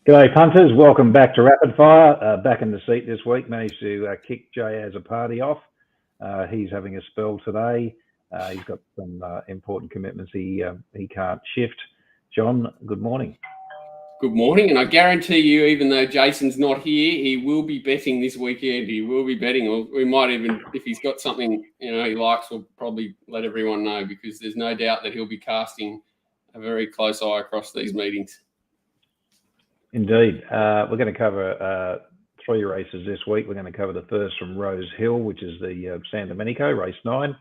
G'day punters, welcome back to Rapid Fire. Back in the seat this week, managed to kick Jay as a party off. He's having a spell today. He's got some important commitments he can't shift. John, good morning. Good morning, and I guarantee you, even though Jason's not here, he will be betting this weekend. He will be betting, or we might even, if he's got something he likes, we'll probably let everyone know, because there's no doubt that he'll be casting a very close eye across these meetings. Indeed. We're going to cover 3 races this week. We're going to cover the first from Rosehill, which is the San Domenico, race 9.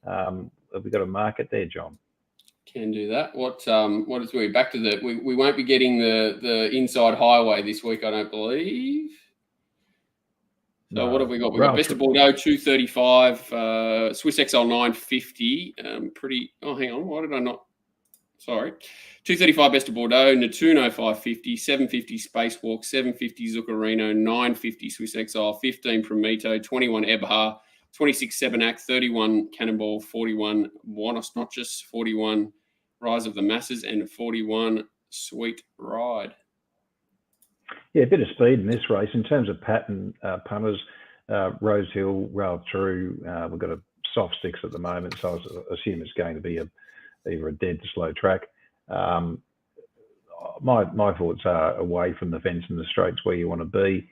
Have we got a market there, John? Can do that. What is we back to the? We won't be getting the inside highway this week, I don't believe. So no. What have we got? We've got Best of Bordeaux 235, Swiss XL 950. Oh, hang on. Why did I not? Sorry. 235 Best of Bordeaux, Nettuno 550, 750 Spacewalk, 750 Zuccarino, 950 Swiss XL, 15 Prometo, 21 Ebha, 26 Sebenak, 31 Cannonball, 41 Buenos Noches, 41 Rise of the Masses, and 41 Sweet Ride. Yeah, a bit of speed in this race. In terms of pattern punters, Rosehill railed through. We've got a soft 6 at the moment, so I assume it's going to be either a dead to slow track. My thoughts are away from the fence and the straights where you want to be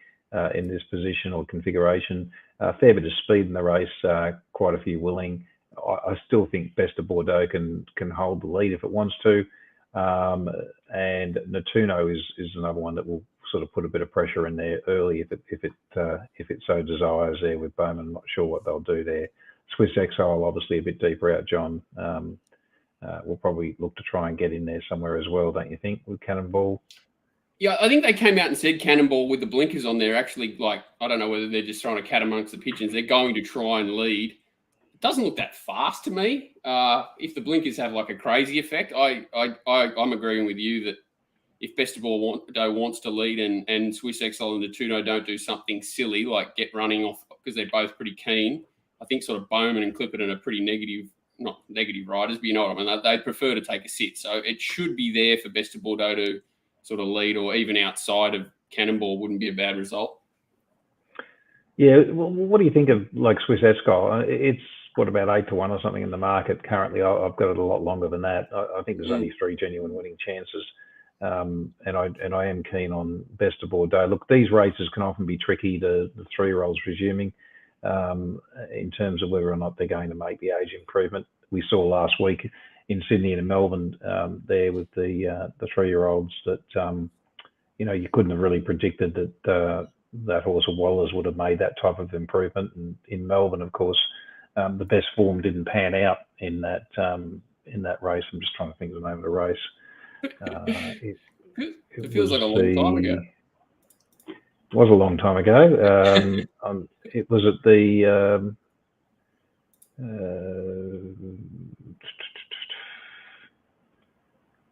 in this position or configuration. Fair bit of speed in the race, quite a few willing. I still think Best of Bordeaux can hold the lead if it wants to, and Nettuno is another one that will sort of put a bit of pressure in there early if it so desires there with Bowman. I'm not sure what they'll do there. Swiss Exile obviously a bit deeper out, John. We'll probably look to try and get in there somewhere as well, don't you think, with Cannonball? Yeah, I think they came out and said Cannonball with the blinkers on there. Actually, I don't know whether they're just throwing a cat amongst the pigeons. They're going to try and lead. It doesn't look that fast to me. If the blinkers have a crazy effect, I'm agreeing with you that if Best of Bordeaux wants to lead and Swiss XL and Nettuno don't do something silly like get running off because they're both pretty keen, I think sort of Bowman and Clipperton are pretty negative. Not negative riders, but you know what I mean. They'd prefer to take a sit. So it should be there for Best of Bordeaux to sort of lead, or even outside of Cannonball wouldn't be a bad result. Yeah. Well, what do you think of Swiss Escol? It's about 8 to 1 or something in the market currently. I've got it a lot longer than that. I think there's only 3 genuine winning chances, and I am keen on Best of Bordeaux. Look, these races can often be tricky. The 3-year-olds resuming. In terms of whether or not they're going to make the age improvement. We saw last week in Sydney and in Melbourne there with the 3-year-olds that, you couldn't have really predicted that that horse of Waller's would have made that type of improvement. And in Melbourne, of course, the best form didn't pan out in that race. I'm just trying to think of the name of the race. It feels like a long time ago. It was a long time ago. It was at the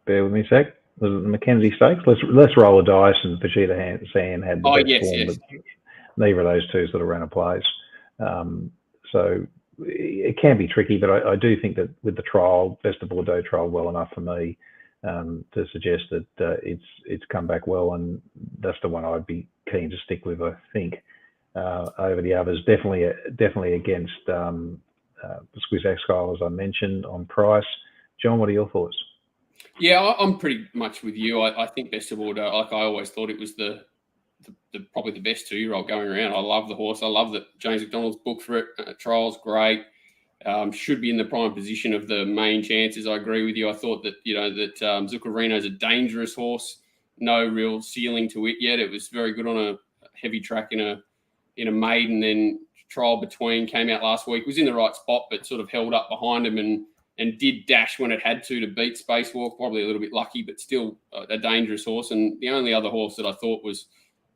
bear with me a sec. Was it the Memsie Stakes? Let's roll a dice, and Vachita San had the best form. Yes. But neither of those two sort of ran a place. So it can be tricky, but I do think that with the trial, Best of Bordeaux trial well enough for me to suggest that it's come back well, and that's the one I'd be keen to stick with, I think, over the others. Definitely against the Swiss Exile, as I mentioned, on price. John, what are your thoughts? Yeah, I'm pretty much with you. I think Best of Bordeaux, I always thought it was the probably the best 2-year-old going around. I love the horse. I love that James McDonald's booked for it. Trial's great. Should be in the prime position of the main chances. I agree with you. I thought that Zuccarino's a dangerous horse. No real ceiling to it yet. It was very good on a heavy track in a maiden. Then trial between came out last week. Was in the right spot, but sort of held up behind him and did dash when it had to beat Spacewalk. Probably a little bit lucky, but still a dangerous horse. And the only other horse that I thought was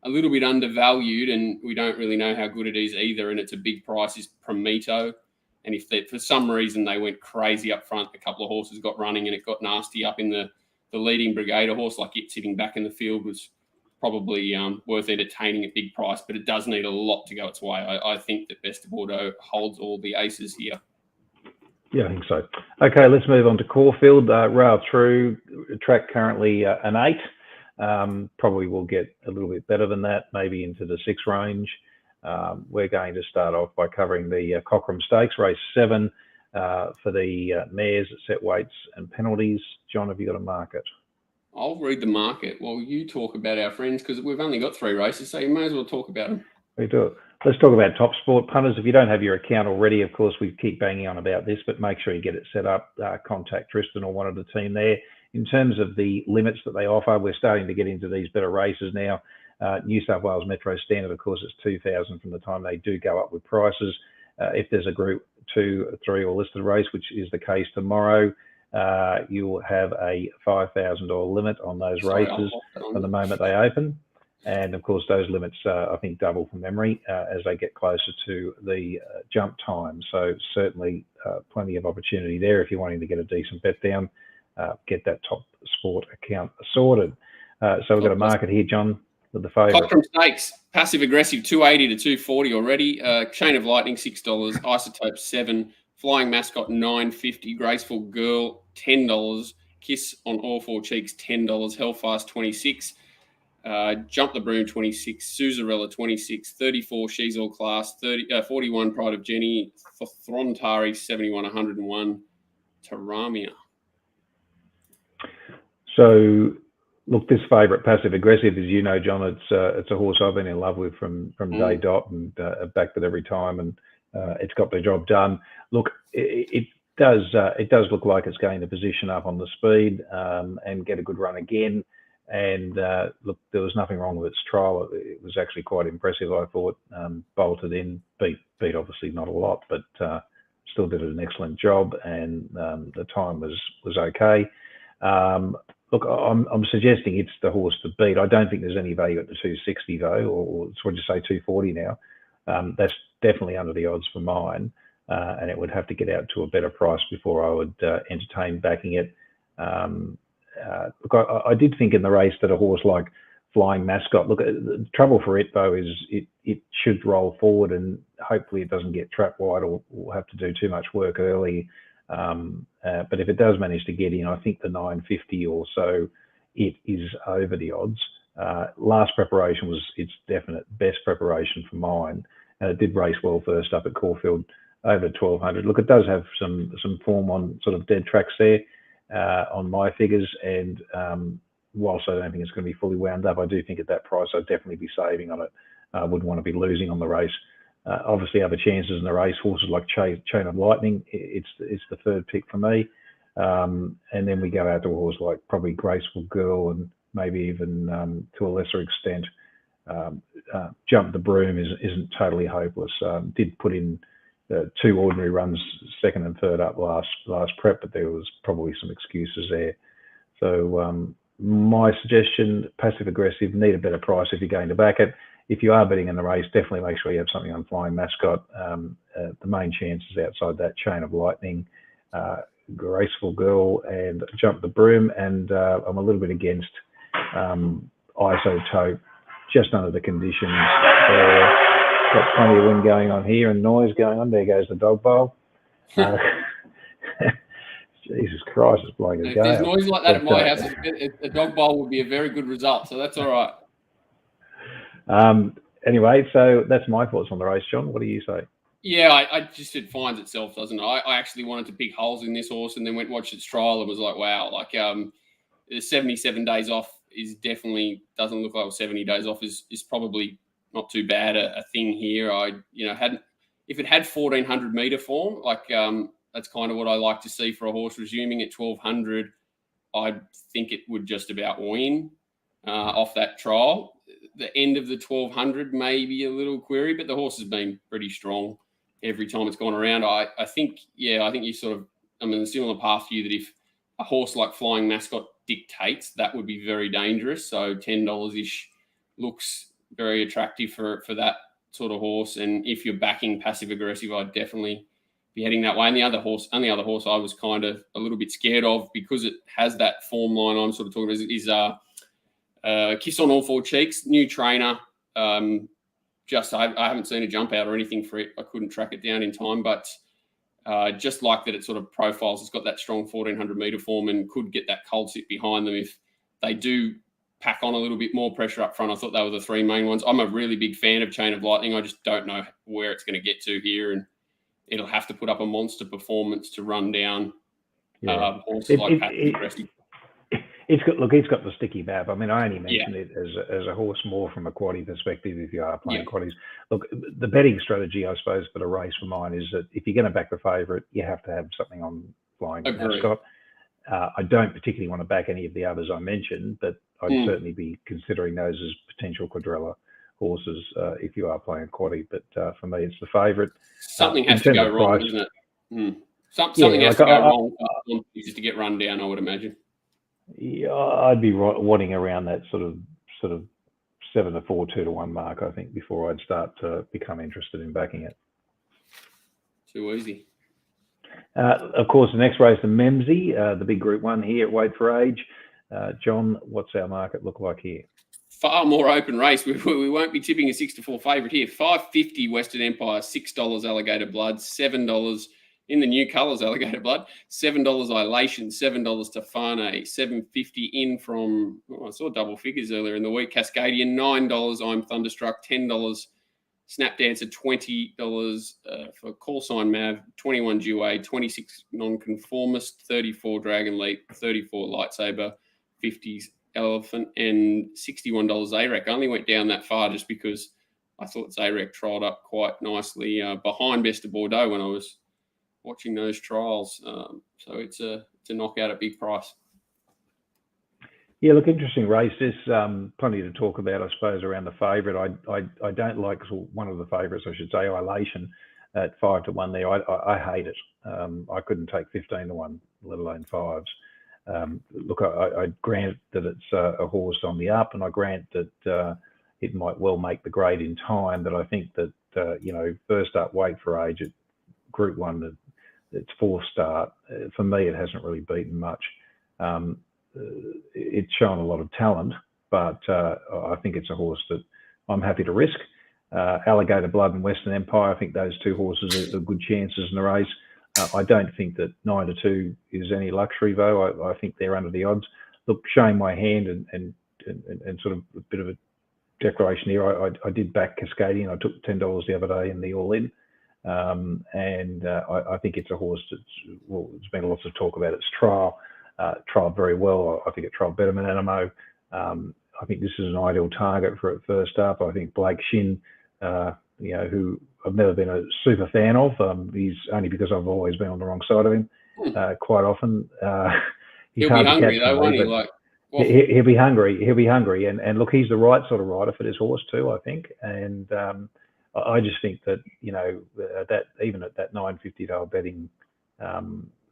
a little bit undervalued, and we don't really know how good it is either, and it's a big price, is Prometo. And if for some reason they went crazy up front, a couple of horses got running and it got nasty up in the leading brigade, a horse like it sitting back in the field was probably worth entertaining at big price, but it does need a lot to go its way. I think that Best of Bordeaux holds all the aces here. Yeah, I think so. Okay, let's move on to Caulfield. Rail through track currently an 8. Probably will get a little bit better than that, maybe into the 6 range. We're going to start off by covering the Caulfield Stakes, race 7, for the mares, set weights and penalties. John, have you got a market? I'll read the market while you talk about our friends, because we've only got 3 races, so you may as well talk about them. We do. Let's talk about Top Sport. Punters, if you don't have your account already, of course, we keep banging on about this, but make sure you get it set up. Contact Tristan or one of the team there. In terms of the limits that they offer, we're starting to get into these better races now. New South Wales Metro Standard, of course, it's 2,000 from the time they do go up with prices. If there's a Group 2, 3 or listed race, which is the case tomorrow, you'll have a $5,000 limit on those races from the moment they open. And of course, those limits, I think, double from memory as they get closer to the jump time. So certainly plenty of opportunity there if you're wanting to get a decent bet down, get that Top Sport account sorted. So we've got a market here, John, with the favourite. Punters Stakes, passive aggressive, 280 to 240 already. Chain of Lightning, $6. Isotope, 7. Flying Mascot, $9.50. Graceful Girl, $10. Kiss on All Four Cheeks, $10. Hellfast, $26. Jump the Broom, 26. Suzarella, 26. 34, She's All Class. 41, Pride of Jenny. Throntari, 71. 101, Taramia. So, look, this favourite, Passive Aggressive, as you know, John, it's a horse I've been in love with from day dot, and I've backed it every time, and it's got the job done. Look, it does look like it's going to position up on the speed and get a good run again. And look, there was nothing wrong with its trial. It was actually quite impressive, I thought. Bolted in, beat obviously not a lot, but still did an excellent job, and the time was okay. Look, I'm suggesting it's the horse to beat. I don't think there's any value at the 260 though, or what do you say, 240 now. That's definitely under the odds for mine, and it would have to get out to a better price before I would entertain backing it. Look, I did think in the race that a horse like Flying Mascot, look, the trouble for it though is it should roll forward, and hopefully it doesn't get trapped wide or have to do too much work early. But if it does manage to get in, I think the 950 or so, it is over the odds. Last preparation was its definite best preparation for mine, and it did race well first up at Caulfield over 1200. Look, it does have some form on sort of dead tracks there on my figures, and whilst I don't think it's going to be fully wound up, I do think at that price I'd definitely be saving on it. I wouldn't want to be losing on the race. Obviously, other chances in the race, horses like Chain of Lightning, it's the third pick for me. And then we go out to a horse like probably Graceful Girl, and maybe even to a lesser extent, Jump the Broom isn't totally hopeless. Did put in 2 ordinary runs, second and third up last prep, but there was probably some excuses there. So my suggestion, Passive Aggressive, need a better price if you're going to back it. If you are betting in the race, definitely make sure you have something on Flying Mascot. The main chances outside that, Chain of Lightning, Graceful Girl, and Jump the Broom. And I'm a little bit against Isotope, just under the conditions. Got plenty of wind going on here and noise going on. There goes the dog bowl. Jesus Christ, it's blowing a gale. If there's noise like that at my house, a dog bowl would be a very good result. So that's all right. Anyway, so that's my thoughts on the race, John. What do you say? Yeah, I just, it finds itself, doesn't it? I actually wanted to pick holes in this horse, and then went and watched its trial and was like, wow, like the 77 days off is definitely, doesn't look like 70 days off is probably not too bad a thing here. If it had 1400 meter form, like that's kind of what I like to see for a horse resuming at 1200. I think it would just about win off that trial. The end of the 1200 may be a little query, but the horse has been pretty strong every time it's gone around. I think you sort of, I'm in a similar path to you, that if a horse like Flying Mascot dictates, that would be very dangerous. So $10-ish looks very attractive for that sort of horse. And if you're backing Passive Aggressive, I'd definitely be heading that way. And the other horse I was kind of a little bit scared of, because it has that form line I'm sort of talking about, is Kiss on All Four Cheeks, new trainer. I haven't seen a jump out or anything for it. I couldn't track it down in time, but just like that, it sort of profiles. It's got that strong 1400 meter form and could get that cold sit behind them if they do pack on a little bit more pressure up front. I thought they were the three main ones. I'm a really big fan of Chain of Lightning. I just don't know where it's going to get to here, and it'll have to put up a monster performance to run down horses like Patrick Cressy. It's got the sticky bab. I mean, I only mention it as a horse more from a quaddie perspective. If you are playing quaddies, look, the betting strategy, I suppose, for the race for mine is that if you're going to back the favourite, you have to have something on Flying Mascot. I don't particularly want to back any of the others I mentioned, but I'd certainly be considering those as potential quadrilla horses if you are playing quaddie. But for me, it's the favourite. Something has to go wrong, doesn't it? Something has to go wrong just to get run down, I would imagine. Yeah, I'd be wanting around that sort of 7 to 4, 2 to 1 mark, I think, before I'd start to become interested in backing it. Too easy. Of course, the next race, the Memsie, the big Group 1 here at Weight for Age. John, what's our market look like here? Far more open race. We won't be tipping a 6 to 4 favourite here. $5.50 Western Empire, $6 Alligator Blood, $7 in the new colours Alligator Blood, $7 Elation, $7 Tofane, $7.50 in from, I saw double figures earlier in the week, Cascadian, $9 I'm Thunderstruck, $10 Snap Dancer, $20 for Call Sign Mav, 21 Duet, 26 Nonconformist, 34 Dragon Leap, 34 Lightsaber, 50s Elephant, and $61 Zarek. I only went down that far just because I thought Zarek trialled up quite nicely behind Best of Bordeaux when I was watching those trials. So it's a knockout at big price. Yeah, look, interesting race. There's plenty to talk about, I suppose, around the favourite. I don't like one of the favourites, I should say, Elation at 5 to 1 there. I hate it. I couldn't take 15 to 1, let alone 5s. Look, I grant that it's a horse on the up, and I grant that it might well make the grade in time, but I think that, first up Weight for Age at Group 1, its fourth start, for me, it hasn't really beaten much. It's shown a lot of talent, but I think it's a horse that I'm happy to risk. Alligator Blood and Western Empire, I think those two horses are good chances in the race. I don't think that 9 to 2 is any luxury, though. I think they're under the odds. Look, showing my hand and sort of a bit of a declaration here, I did back Cascadian. I took $10 the other day in the all-in. I think it's a horse there's been lots of talk about its trial. Trialled very well. I think it trialled better than Animo. I think this is an ideal target for it first up. I think Blake Shin, who I've never been a super fan of. He's only because I've always been on the wrong side of him quite often. He'll be hungry though, won't he? He'll be hungry. He'll be hungry. And look, he's the right sort of rider for this horse too, I think. And I just think that, that even at that $9.50 betting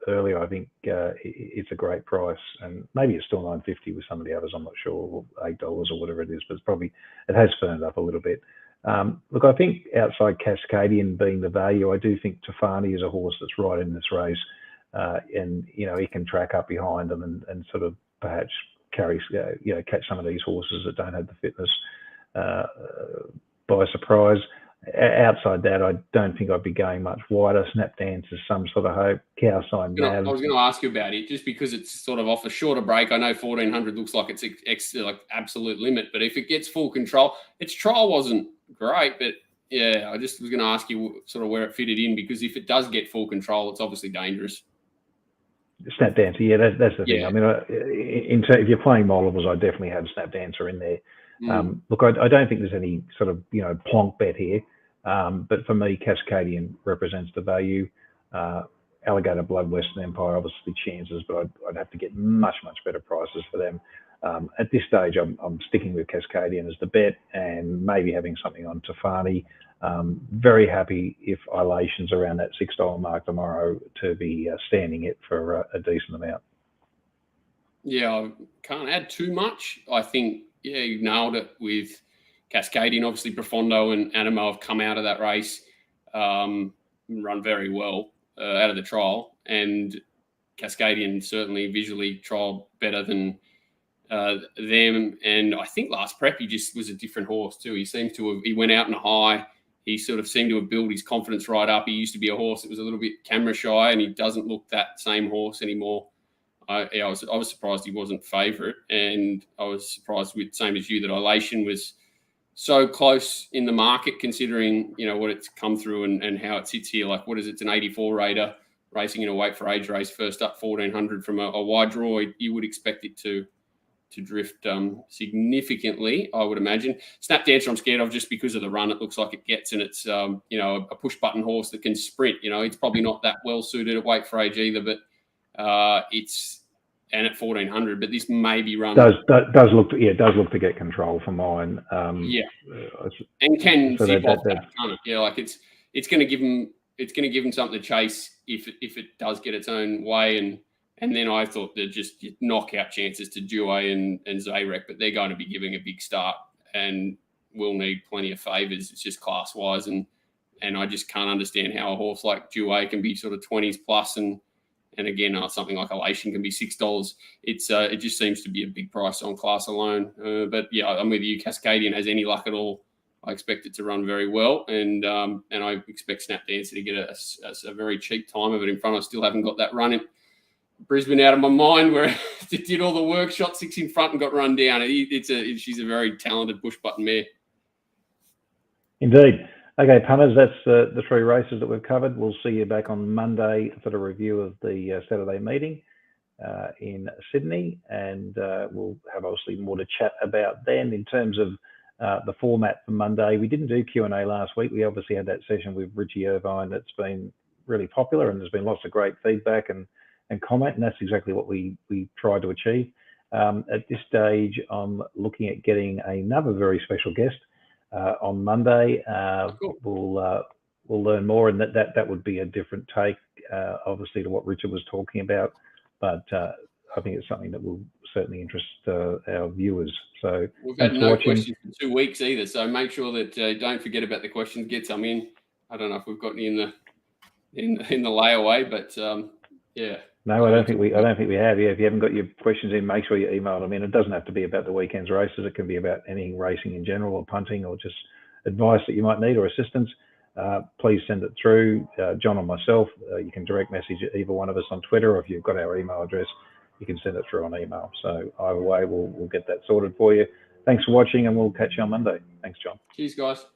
earlier, I think it's a great price, and maybe it's still $9.50 with some of the others. I'm not sure, or $8 or whatever it is, but it has firmed up a little bit. Look, I think outside Cascadian being the value, I do think Tofane is a horse that's right in this race, and he can track up behind them and sort of perhaps catch some of these horses that don't have the fitness by surprise. Outside that, I don't think I'd be going much wider. Snap Dance is some sort of hope. Cow Sign Nav. I was going to ask you about it, just because it's sort of off a shorter break. I know 1,400 looks like it's like absolute limit, but if it gets full control, its trial wasn't great, but yeah, I just was going to ask you sort of where it fitted in, because if it does get full control, it's obviously dangerous. Snap Dancer, yeah, that's the thing. I mean, if you're playing multiples, I definitely have Snap Dancer in there. Look, I don't think there's any sort of plonk bet here, but for me, Cascadian represents the value. Alligator Blood, Western Empire, obviously chances, but I'd have to get much better prices for them. At this stage, I'm sticking with Cascadian as the bet, and maybe having something on Tofane. Very happy if Elation's around that $6 mark tomorrow to be standing it for a decent amount. Yeah, I can't add too much. I think, you nailed it with Cascadian. Obviously, Profondo and Animo have come out of that race, run very well out of the trial, and Cascadian certainly visually trialled better than them. And I think last prep he just was a different horse too. He went out in a high. He sort of seemed to have built his confidence right up. He used to be a horse that was a little bit camera shy, and he doesn't look that same horse anymore. I was surprised he wasn't favourite, and I was surprised with same as you that Elation was so close in the market, considering what it's come through and how it sits here. Like, what is it? It's an 84 raider racing in a weight for age race, first up 1400 from a wide draw. You would expect it to drift significantly, I would imagine. Snap Dancer, I'm scared of just because of the run it looks like it gets, and it's a push button horse that can sprint. It's probably not that well suited at weight for age either, but it's at 1400. But this may be run does look to get control for mine. And can zip off that, can't it? Yeah, like it's going to give him something to chase if it does get its own way. And then I thought they're just knockout chances to Duo and Zayrek, but they're going to be giving a big start and will need plenty of favours. It's just class-wise, and I just can't understand how a horse like Duo can be sort of 20s plus, and again, something like Elation can be $6. It just seems to be a big price on class alone. But yeah, I'm with you. Cascadian has any luck at all, I expect it to run very well, and I expect Snap Dancer to get a very cheap time of it in front. I still haven't got that run in Brisbane out of my mind where it did all the work, shot 6 in front and got run down. She's a very talented push button mare. Indeed. Okay, punters, that's the 3 races that we've covered. We'll see you back on Monday for the review of the Saturday meeting in Sydney, and we'll have obviously more to chat about then. In terms of the format for Monday, we didn't do Q&A last week. We obviously had that session with Richie Irvine that's been really popular, and there's been lots of great feedback and comment, and that's exactly what we tried to achieve. At this stage, I'm looking at getting another very special guest on Monday. Cool. We'll learn more, and that would be a different take, obviously, to what Richard was talking about. But I think it's something that will certainly interest our viewers. So we've had no questions for 2 weeks either. So make sure that don't forget about the questions. Get some in. I don't know if we've got any in the layaway, but yeah. No, I don't think we have. Yeah, if you haven't got your questions in, make sure you email them in. It doesn't have to be about the weekend's races. It can be about any racing in general, or punting, or just advice that you might need, or assistance. Please send it through, John or myself. You can direct message either one of us on Twitter, or if you've got our email address, you can send it through on email. So either way, we'll get that sorted for you. Thanks for watching, and we'll catch you on Monday. Thanks, John. Cheers, guys.